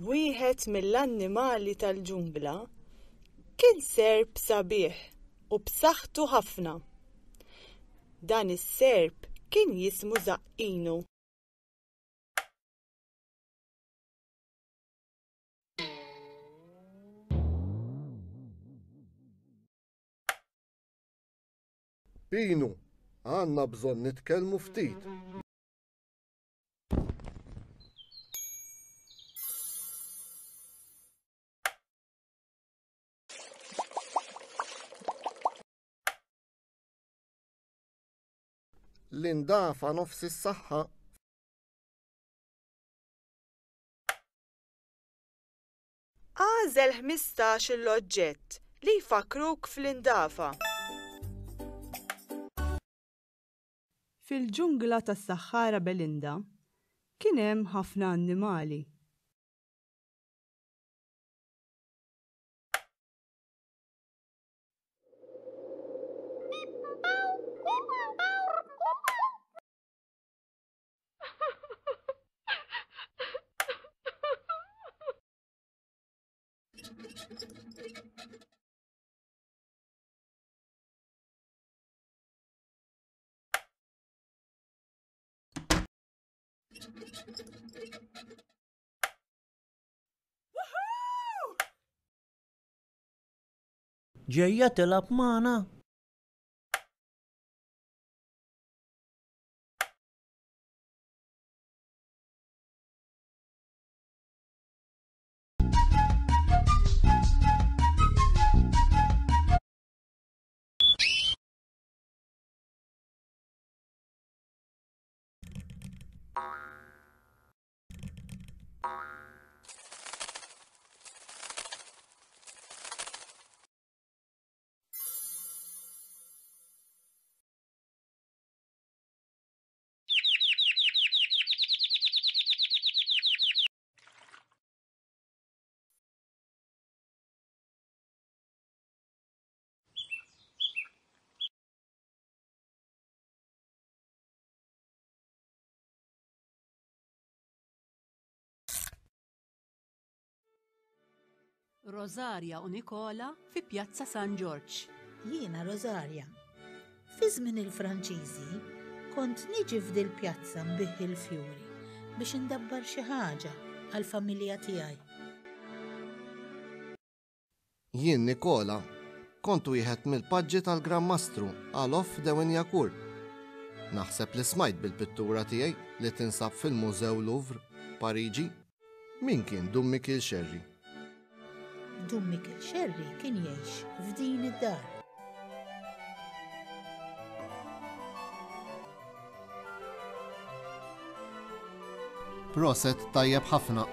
Wieħed mill-annimali tal-ġungla kien serb sabiħ u b'saħħtu ħafna. Dan is-serb kien jismu Zaqqinu. Pinu, għandna bżonn nitkellmu ftit. L-indafa nofs is-saħħa Għażel 15-il oġġett li jfakruk fl-indafa. Fil-ġungla tas-Saħħara Belinda kien hemm ħafna annimali. Ġejja tilab magħna? Rożarja u Nikola fi Pjazza San George. Jiena Rożarja. Fi żmien il-Franċiżi kont niġi f'dil pjazza nbiħħi l-fjuri biex indabbar xi ħaġa għall-familja tiegħi. Jien Nikola kont wieħed mill-paġġi tal-Gran Mastru dewen Jakur. Naħseb li smajt bil-pittura tiegħi li tinsab fil-Mużew Louvre, Pariġi. Min kien Dummikil Xerri? Dummikil Xerri kien jgħix f'din id-dar. Proset tajjeb ħafna.